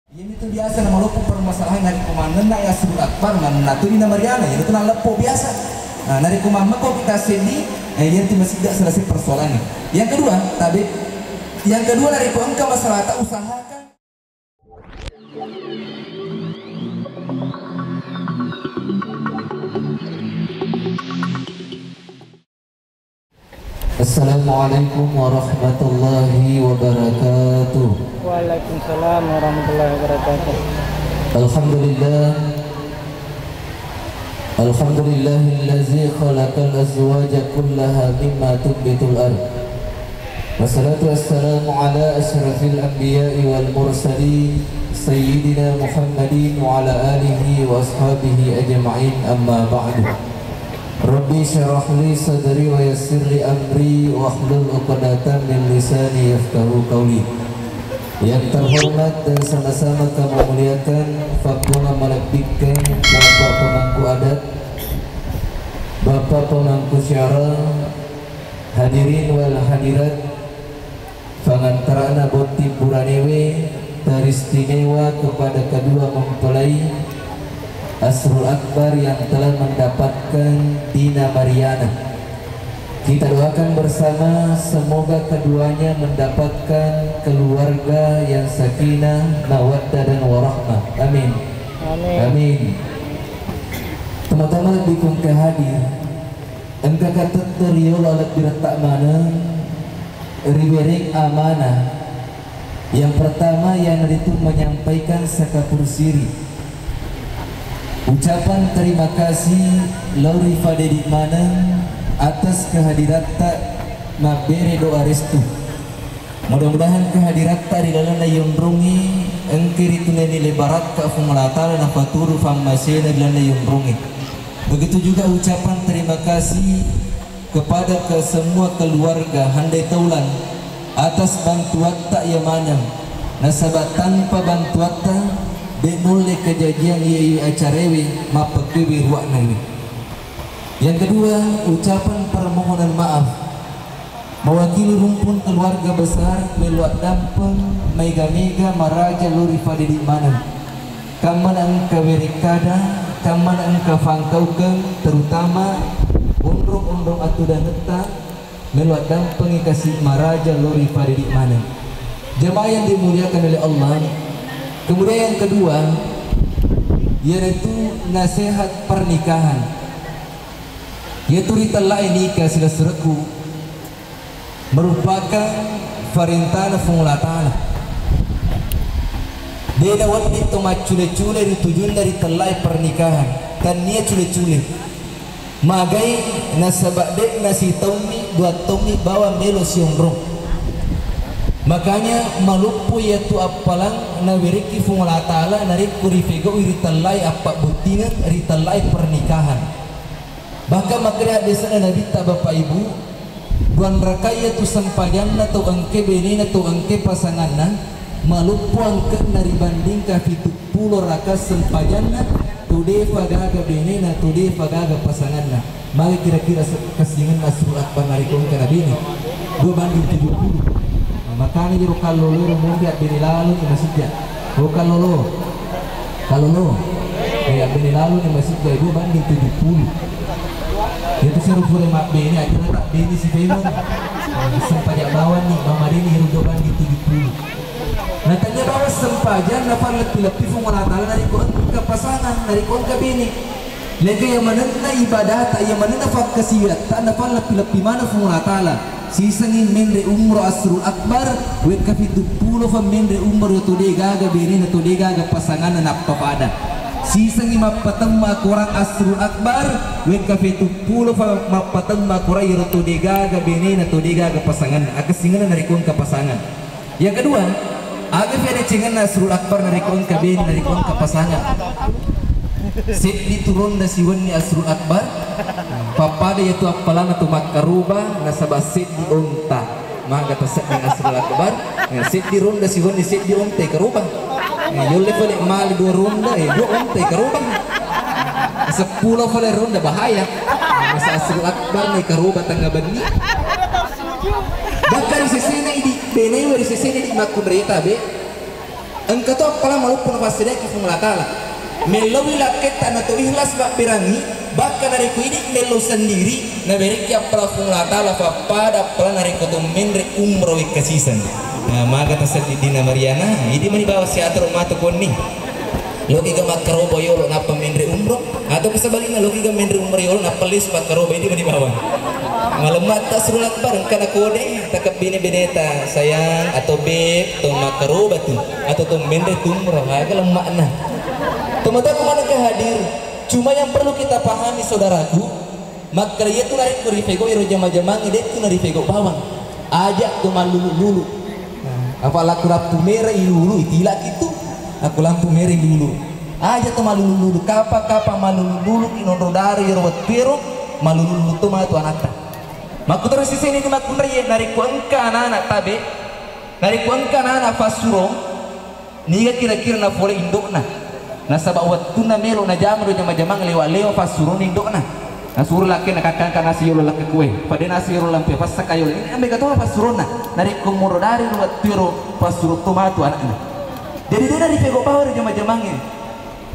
Ini tuh biasa nama lepo permasalahan dari komandan ya Asrul Akbar mana tuh di nama Mariana itu tuh lepo biasa. Nah dari komandan kok kita sedih, dia itu masih tidak selesai persoalannya. Yang kedua, dari engkau masyarakat usahakan. Assalamualaikum warahmatullahi wabarakatuh. Waalaikumsalam warahmatullahi wabarakatuh. Alhamdulillahillazi khalaqal azwaja kullaha mimma tunbitul ardh. Wassalatu wassalamu ala asyrafil anbiya'i wal mursalin sayyidina Muhammadin wa ala alihi wa ashabihi ajma'in, amma ba'du. Rabbi syarah li sadri wa yassir li amri wa hlul 'uqdatam min lisani yafqahu qawli. Yang terhormat dan sama-sama kami muliakan Fakuna melebihkan Bapak pemangku adat, Bapak pemangku syara, hadirin wal hadirat, pangantarana boti puranewe teristimewa kepada kedua mempelai Asrul Akbar yang telah mendapatkan Dina Mariana. Kita doakan bersama semoga keduanya mendapatkan keluarga yang sakinah, mawaddah dan warahmah. Amin. Amin. Teman-teman dikung kehadir, engkau kata teriol alat diretak mana riwering amanah. Yang pertama yang itu menyampaikan sakapur siri ucapan terima kasih Lauri Fadedik mana atas kehadiran tak mabere doa restu. Mudah-mudahan kehadiran tak di dalam yumrungi engkiri tunani lebarat ka fumalatal na faturu famasena di dalam yumrungi. Begitu juga ucapan terima kasih kepada ke semua keluarga handai taulan atas bantuan tak yang mana nasabat tanpa bantuan tak denole kejadian ia acarewi mapakewi ruaknawi. Yang kedua, ucapan permohonan maaf mewakili rumpun keluarga besar Meluat Dampeng Mega Maraja Luri Fadedik Mana kaman angka werikada kaman angka fangkaukan terutama undrung atu dan neta Meluat Dampeng kasih Maraja Luri Fadedik Mana, jemaah yang dimuliakan oleh Allah. Kemudian yang kedua yaitu nasihat pernikahan, yaitu ritalai nikah sila suraku merupakan farintana fungulatana dia wadi tomat cule-cule ditujun dari telai pernikahan kan nia cule-cule magai nasabak dek nasi taumi dua taumi bawa melo siombrong, makanya malupu yaitu apalang na wiriki fungulatala narik kurifego ritalai apa butingan ritalai pernikahan. Bahkan makanya di sana Nabi tak bapak ibu buan rakaya tu sampajanna tu angke benina tu angke pasanganna malupu angke nari banding ka 70 raka sampajanna tu deva gaga benina tu deva gaga pasanganna. Mari kira-kira kesingan Asrul Akbar narikon ka Nabi ni 2 banding 70. Makanya jero kalolo rumundia benilalu ni masjid. Kalolo kayak benilalu ni masjid 2 banding 70. Itu seru pula mak beni aja tak beni si Femon sempajak bawan nih mama ini hirudoban di 70. Nah tanya bawa sempajan nafal lebih fungulatala dari kon ke pasangan dari kon ke beni lega yang mana ibadah tak yang mana nafal kesiat tak nafal lebih mana fungulatala sisangin mendre umroh Asrul Akbar wek ka 70 fa mendre umroh tu de gaga beni na tu de gaga pasangan na pada sisang mapatang makurang Asrul Akbar wek ka 70 fa mapatang makurang yaitu de gaga beni na tu de gaga pasangan akasingan na rikon ka pasangan. Yang kedua aga fere cengan Asrul Akbar na rikon ka beni na rikon ka pasangan sit diturun na siwan ni Asrul Akbar papada yaitu apalan atau makaruba nasabah sit di unta maka tasat ni Asrul Akbar sit di ronda siwan ni sit di unta karuba yole balik mali 2 ronda 2 unta karuba 10 kali ronda bahaya masa Asrul Akbar ni karuba tangga bani bahkan sisene di benewe sisene di makun reta be engkau tu apalah malupun pasirnya kifung latala melalui laketa na tu ikhlas bak pirangi bahkan dari ku ini melu sendiri na beriki apalah kifung latala pada apalah dari ku tu menre umroh ikasisan nah maka tersedih dina Mariana ini mani bawa si atur mata koni loki ga makaro boyolo na pamendre umroh atau kesebaliknya loki ga mendre umroh yolo na pelis makaro ini mani bawa malamat tak surulat bareng kana kode takap bini beneta sayang atau beb atau makaro batu atau tuh mendre umroh agak lemak nah teman-teman kemana ke hadir cuma yang perlu kita pahami saudaraku makraya itu narik ke rifego iro jama-jamang ide itu narik rifego bawang ajak tuh malulu apa laku lampu merah ilulu itilak itu aku lampu merah dulu ajak tuh malulu kapa malulu inondo dari iro watpiro malulu tuh mah tuh anak maku terus di sini di maku narik ku engka anak tabe narik ku engka anak fasuro niga kira-kira na fole indokna na sabab waktu na melo na jamro jama-jamang lewa fasuro indokna na suruh laki na kakangka nasi yolo laki kue pada nasi yolo lampe pas sakayolo ini ambil kata fasuro na narik ku muro dari ruat tiro fasuro tomatu anaknya jadi dia dari pego power jama-jamangnya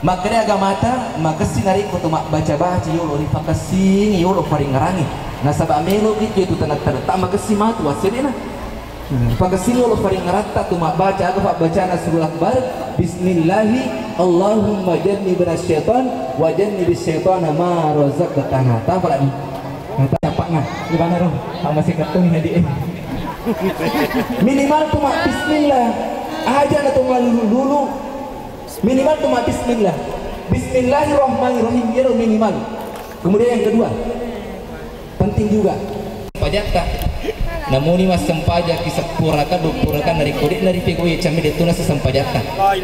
makanya agama mata makasi narik ku mak baca-baca yolo rifakasing yolo paring ngarangi na sabab melo gitu itu tanda-tanda tak makasi matu asidena pakasing yolo paring ngarata tu mak baca aku pak baca na surah akbar bismillahi Allahumma jannibna syaitan wa jannibis syaitana ma razaqtana ta pala ni tapak nah di mana roh masih ketung di minimal tu mak bismillah aja na tu dulu minimal tu mak bismillah bismillahirrahmanirrahim ya minimal kemudian yang kedua penting juga pajak tak namun ini mas sempajak kisah purakan dari kode dari pego ya cami detuna sesempajaka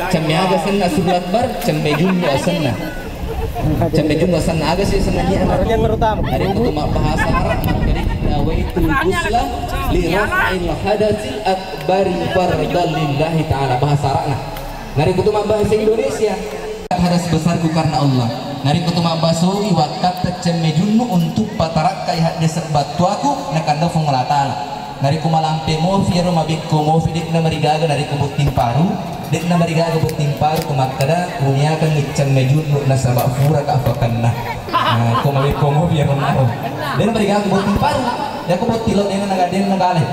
cami aga senna surat bar cami jumlah senna cami jumlah senna aga sih senna dia dari itu mak bahasa Arab dari nawaitul ghusla li raf'il hadatsil akbari fardalillahi ta'ala bahasa Arabna dari itu mak bahasa Indonesia hadas besarku karena Allah dari kutuma basowi wakat cemejunu untuk patarak kayak desek batu aku nakanda fungulatala dari kumalampe mofi ro mabikko mofi dik na marigaga dari kubuting paru dik na marigaga buting paru kumakada punya kan cemejunu na sabak fura ka afakanna kumabikko mofi ro na dan marigaga buting paru ya kubutilo dena nagaden nagale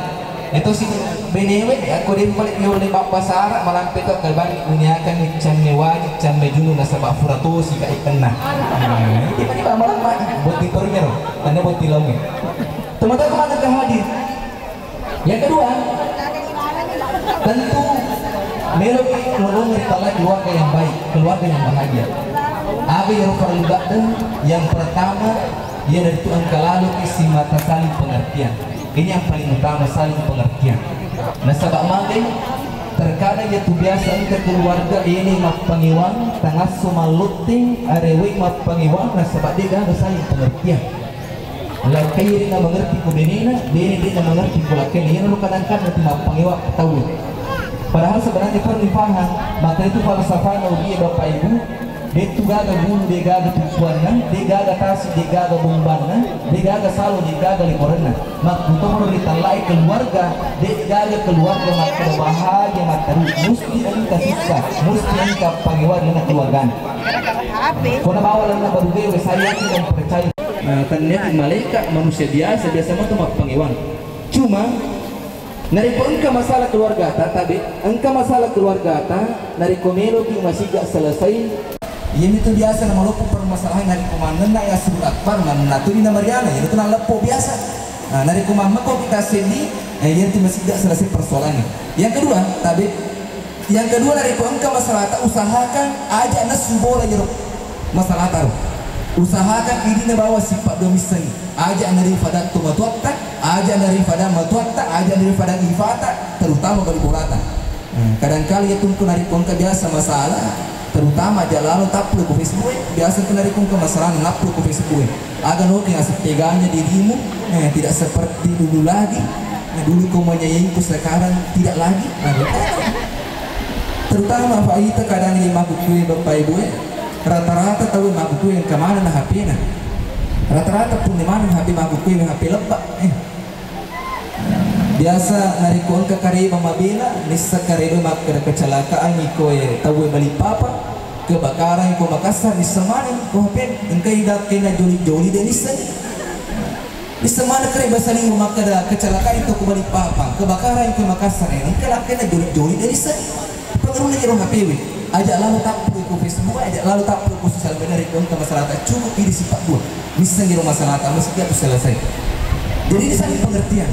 itu si benewe aku din balik yo ni pasara malampe to kalban uniakan ni chamme wajib chamme junu na sabab furato si ka ikanna di mana malam buat di permero tanda buat tilonge teman-teman kemana ke hadir yang kedua tentu melodi nolong ritala keluarga yang baik keluarga yang bahagia abi yang perlu yang pertama ia dari Tuhan kalalu isi mata saling pengertian ini yang paling utama saling pengertian nah sabak mangge terkadang ya tu biasa ke keluarga ini map pangiwang tangah sumaluting arewi map pangiwang nah sabak dia gak saling pengertian lalu kayak dia mengerti ku benina dia mengerti ku laki ini lu kadang-kadang nanti map pangiwang tahu padahal sebenarnya pernikahan maka itu falsafah dia bapak ibu dia tu gaga bulu dia gaga tujuannya dia gaga tasik dia gaga bombannya dia gaga salo dia gaga likornya mak untuk meneritalai keluarga dia gaga keluarga mak bahagia mak terus mesti engkau susah mesti engkau pangiwar dengan keluarga kau bawa lana baru dia saya tidak percaya ternyata malaikat manusia biasa mah tu mak pangiwar cuma nari engkau masalah keluarga tapi engkau masalah keluarga nari komelo ki masih gak selesai ini tuh biasa nama lopo permasalahan dari komandan na ya sebut akbar naturi na Mariana itu na lepo biasa dari komandan kok kita sedih ini tuh masih tidak selesai persoalannya yang kedua dari engkau masalah tak usahakan aja nasu bola jeruk masalah taruh usahakan ini na bawa sifat domisili aja dari pada tumatuatta aja dari pada matuatta aja dari pada ifata terutama bagi bolata kadang-kali ya tungku dari engkau biasa masalah terutama jalan taplu ke Facebook biasa kenari kung kemasalan naplu ke Facebook agar lo yang seteganya dirimu tidak seperti dulu lagi dulu kau menyayangiku sekarang tidak lagi terutama Pak Ita kadang ini mabuk kue bapak ibu rata-rata tahu mabuk kue yang kemana nah HP nah rata-rata pun di mana HP mabuk kue HP lebak biasa narikon ka kare mamabela nisa kare mak kecelakaan iko tahu balik papa kebakaran iko Makassar nisa mana ko hapen engkai dak kena joli dan nisa mana kare basali mak kecelakaan itu ko balik papa kebakaran iko Makassar engkai dak kena joli dan nisa pengaruh lagi roh HPW ajak lalu tak ke Facebook ajak lalu tak ke sosial media rikon ke masyarakat cukup ini sifat dua nisa ngiro masyarakat mesti itu selesai. Jadi ini saling pengertian.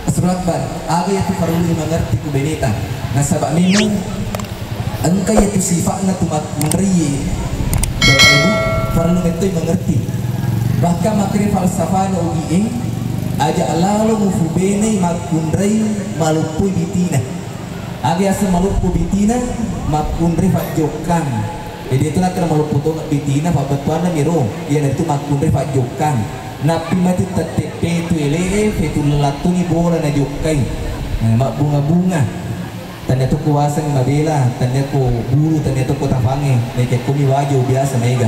Rasulullah Akbar, aga itu perlu mengerti ku beneta. Nasabak memang engkau itu sifatnya tu makmuri. Bapak Ibu perlu itu mengerti. Bahkan makri falsafah no ugiing aja lalu mufubene makmuri malupui bitina. Aga asa malupu bitina makmuri fajokan. Jadi itu nak kena malupu tu bitina fabatuana miro. Ia itu makmuri fajokan. Napi mati tetepe tu ele itu lelatu ni bola na jokai mak bunga-bunga tanda tu kuasa ni mabela tanda ku buru tanda tu ku tafange leke kumi wajib biasa mega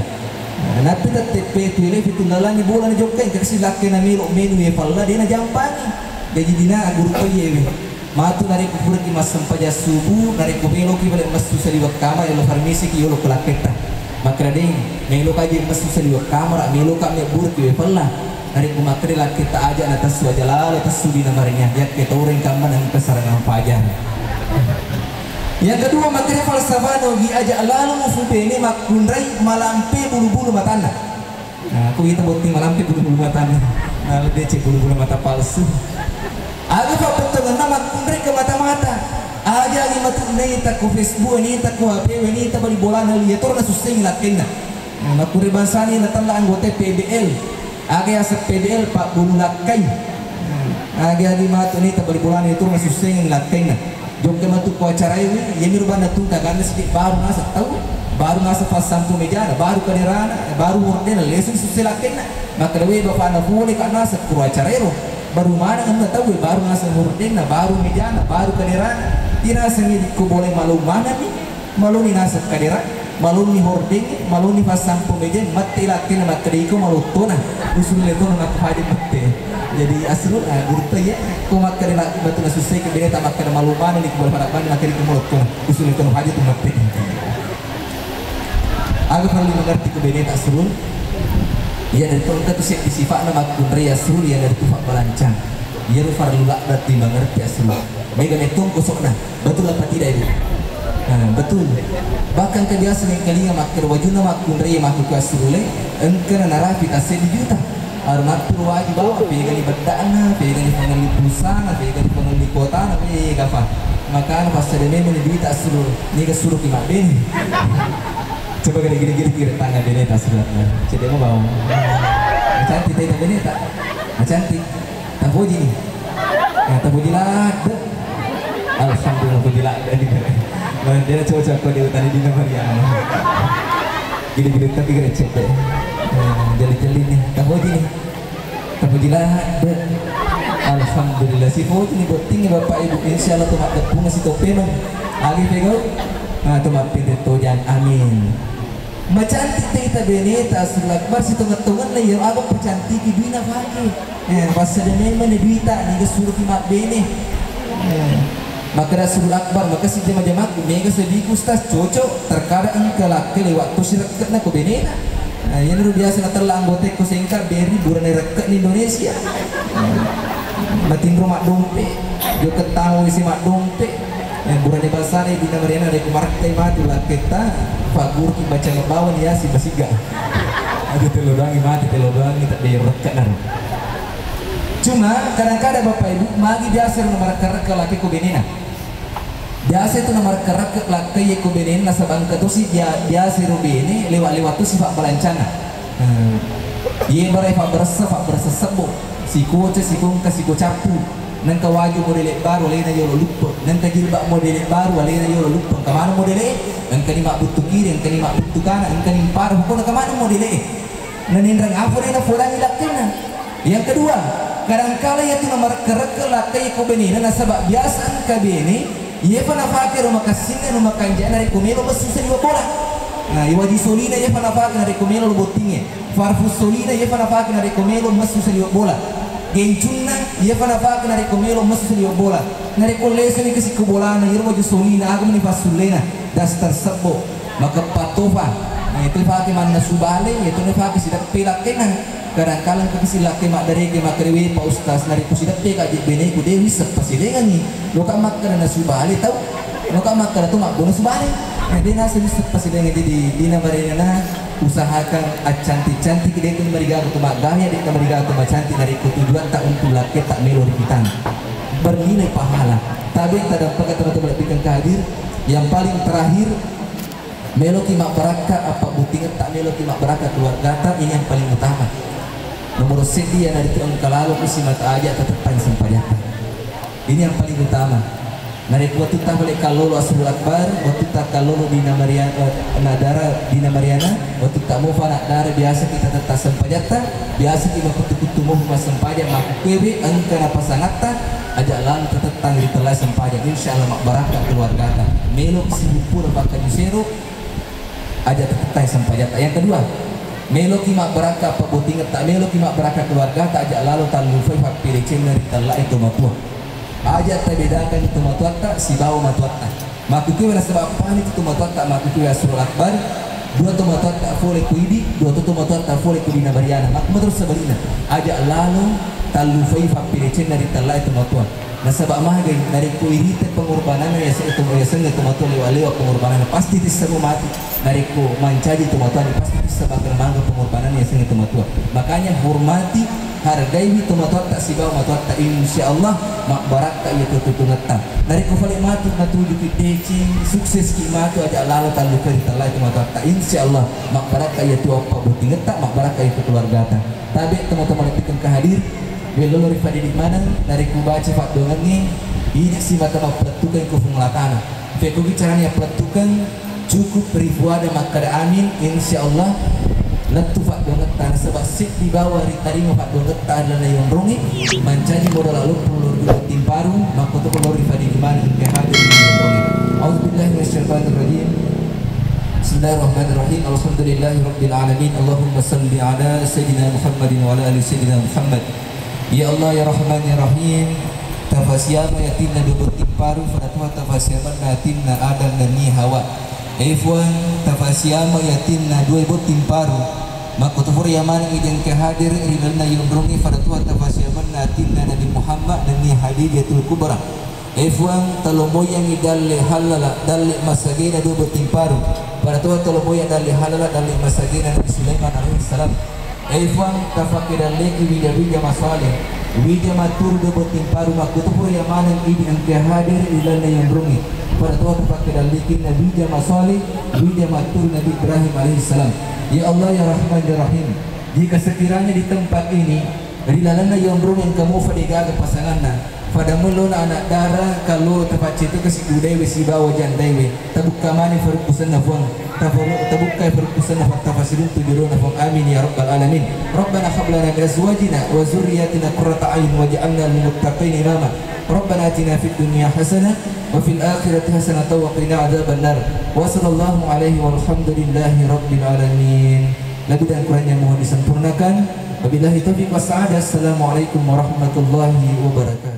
napi tetepe tu ele itu lelatu ni bola na jokai kasi laki na menu ye palla dia na jampani gaji dina guru ko ye matu nari ku pura ki masam paja subuh nari ku melo ki balik masu sali wakama yo farmasi ki yo kelaketa makrading melo kaji masu sali wakama melo ka me buru ki palla hari kumakri lah kita aja atas wajah lalu atas sudi namanya ya kita orang kaman yang kesarangan pajan. Yang kedua makri falsafah nogi aja lalu mufube ini makunrai malampe bulu-bulu matana. Nah aku kita bukti malampe bulu-bulu matana. Nah dia cek bulu-bulu mata palsu. Aga pak betul nama makunrai ke mata-mata. Aja lima tu ini tak ku Facebook ini tak ku HP ini tak beli bola nali itu orang susah ngelakinnya. Nah makunrai bangsa ini datang anggota PBL. Agi asap PDL pak bulu lakai, agi matu ni tak beri bulan itu masih sengin lakai na. Jom ke matu ku acara ini, yang miru banda tu karena sedikit baru nasa tahu, baru nasa pas sampu meja, baru kaderana, baru horden, lesu susah lakai na. Maka dewi bapa anda boleh karena sekuru acara itu, baru mana anda tahu, baru nasa horden, baru meja, baru kaderana. Tidak sengit ku boleh malu mana ni, malu ni nasa kaderana. Malu ni hording, malu ni pas sampu meja, mati laki nama keriko malu tona, usul itu nama kehadi mati. Jadi asal guru tu ya, kau makan laki batu nasusai kebeda tak makan malu mana ni kebal harapan laki keriko malu tona, usul itu nama kehadi tu mati. Aku perlu mengerti kebeda tak seru. Ia dari tu kita tu siap disifat nama kunri asrul ia dari tu fak balancang. Ia tu perlu lak berarti mengerti asrul. Mega netung kosong dah, betul apa tidak itu? Betul. Bahkan kebiasaan yang kalinya makir wajuna makun raya makuk asurule engkau narapi tasir juta. Armatur wajib bawa pegang di bedana, pegang di pengen di pusana, pegang di pengen di kota, tapi kapan? Maka pas ada memang di duit asurul, ni kesuruh kimak ben. Coba gini kira tangga beneta suratnya. Jadi mau bawa. Cantik tadi beneta. Cantik. Tak puji ni. Tak puji lah. Alhamdulillah puji lah. Dia coba kau di hutan di Maria. Gini tapi kena cek deh. Jeli nih, tak puji nih. Tak puji lah. Alhamdulillah si puji nih buat tinggi bapak ibu. Insyaallah tuh mak tepung si tope man. Agi pegau. Tuh mak pindah tuh jangan amin. Macantik kita beneta Rasulullah Akbar si tungan-tungan lah yang aku percantik duina pakai. Pas ada memang duita ni kesuruh kimak bene. Maka Rasulullah Akbar maka si jemaah mega sedih ustaz cocok terkadang kelak lewat tu sirekat nak beneta. Yang lu biasa nak terlang anggota ko sengka beri buran rekat di Indonesia. Matin rumah dompe, jo ketahui si mak dompe. Buran di bahasa ni di Mariana dari kemarin mati lah kita fagur ki baca ngebawan ya si basiga. Aduh telodangi mati telodangi tak dia rekat nar. Cuma kadang-kadang bapak ibu magi biasa nomor kerek laki ko benena. Biasa itu nomor kerek laki ko benena sabangka tu si biasa rubini lewat-lewat tu sifat balancana. Ye barai fa berasa sebo. Si ko capu. Nang kawaju model baru lena yo lupa. Nang kajilbak model baru lena yo lupa. Kamana model nang kanima butuh kiri, nang kanima butuh kanan, nang kanim paruh ko kamana model nanindrang afo na fulan ilakina. Yang kedua, kadang-kala ya tu nomor kerek lakai ko benina nasabak biasa ka beni, ye pa nafakir rumah kasina rumah kanjana dari kumelo basusa di bola. Nah, iwaji solina ye pa nafakir dari kumelo botinge. Farfus solina ye pa nafakir dari kumelo basusa di bola. gencuna ia fana fa kana ko melo masli bola nari ko leso ni kasi ko bola na yero mo solina ako ni fasulena dastar sabo maka patofa itu fa ke man nasubale itu ne fa ke sidak pelak kenang kadang-kadang ke silak ke mak dari ke mak krewe pa ustaz nari ko sidak pe ka di bene ko dewi sepasilengan ni lo ka mak kana nasubale tau lo ka mak kana tu mak bonus bale dia nasi sepasilengan di dina barena usahakan cantik-cantik dia itu memberikan ke mak gaya dia memberikan ke mak cantik dari tujuan tak untuk laki tak melo di kita bernilai pahala tapi tak dapat teman-teman lebihkan kehadir yang paling terakhir melo ki mak baraka apa buting tak melo ki mak baraka keluarga ini yang paling utama nomor sedi yang dari tuan kalau isi mata aja tetap paling sempayatan ini yang paling utama nari waktu tak boleh kalau asrul akbar waktu tak kalau dina Mariana nadara dina Mariana waktu tak mau fanak dara biasa kita tetap sempayatan biasa kita kutu-kutu mau mas sempayat mak kewe angka apa sangatta ajak lalu tetap tangri telah sempayat insyaallah mak barakah keluarga ta melo sibupur pakai jusero ajak tetap sempayat yang kedua melo ki mak barakah apa buting tak melo ki mak barakah keluarga tak ajak lalu talu fai hak pilih cenderi telah itu matua aja terbedakan itu matuatta si bawa matuatta makuki wala sebab apa itu matuatta makuki asrul akbar dua tu matuatta fole kuidi dua tu matuatta fole kudina bariana mak terus sebenarnya aja lalu talu fai fakpirecen dari talai itu matuat nah sebab mah dari kuidi te pengorbanan ya itu ya senga itu matuat lewat pengorbanan pasti diseru mati dari ku mancaji itu matuat pasti disebabkan mangga pengorbanan ya senga itu matuat makanya hormati hargai itu matuat tak si bawa matuat tak insyaallah mak barakah ya tutu ngetang dari ku fale matu matuju ki sukses ki matu aja lalu talu ke talai itu matuat tak insyaallah mak barakah ya tu apa buting ngetak mak barakah itu keluarga ta tapi teman-teman yang kehadir belum rifadi di mana dari ku baca fak dongan ni ini si mata mak peletukan ku fungulatana feku bicaranya peletukan cukup ribuada makada amin insyaallah letu fak dongan tanah sebab sit di bawah ritarima fak dongan tanah yang rongi mancaji modal lalu pelur dua tim baru maka tu pelur rifadi di mana ke hadir di rongi auzubillahi minasyaitonir rajim bismillahirrahmanirrahim alhamdulillahirabbil alamin allahumma salli ala sayyidina muhammadin wa ala ali sayyidina muhammad ya Allah ya Rahman ya Rahim tafasiyama yatimna dua tim baru fadatuha tafasiyama yatimna adam dan ni hawa F1 tafasiyama yatimna dua tim baru maka tufur yaman idin ke hadir rinalna yumrungi fadatuha tafasiyama yatimna Nabi Muhammad dan ni hadijatul kubra F1 talomoyang idalle halala dalle masagina dua tim baru fadatuha talomoyang dalle halala dalle masagina Nabi Sulaiman alaihi salam Eifang tafakiran leki wija masalih wija matur do botim paru makutupur yang mana ini yang hadir ilana yang rungi pada tuan tafakiran leki nabi wija masalih wija matur Nabi Ibrahim alaihissalam ya Allah ya Rahman ya Rahim jika sekiranya di tempat ini ilana yang rungi yang kamu fadiga ke pasanganna pada muluna anak darah kalau tempat itu kasih udewe si bawa jandewe tabuka mani farukusan nafung tabuka farukusan nafung tafasirun tujurun nafung amin ya rabbal alamin rabbana hab lana min azwajina wa zurriyyatina qurrata a'yun waj'alna lil muttaqin imama rabbana atina fid dunya hasanah wa fil akhirati hasanah wa qina adzabannar wa sallallahu alaihi walhamdulillahi rabbil alamin lebih dan kurangnya mohon disempurnakan wabillahi taufiq was sa'adah assalamualaikum warahmatullahi wabarakatuh.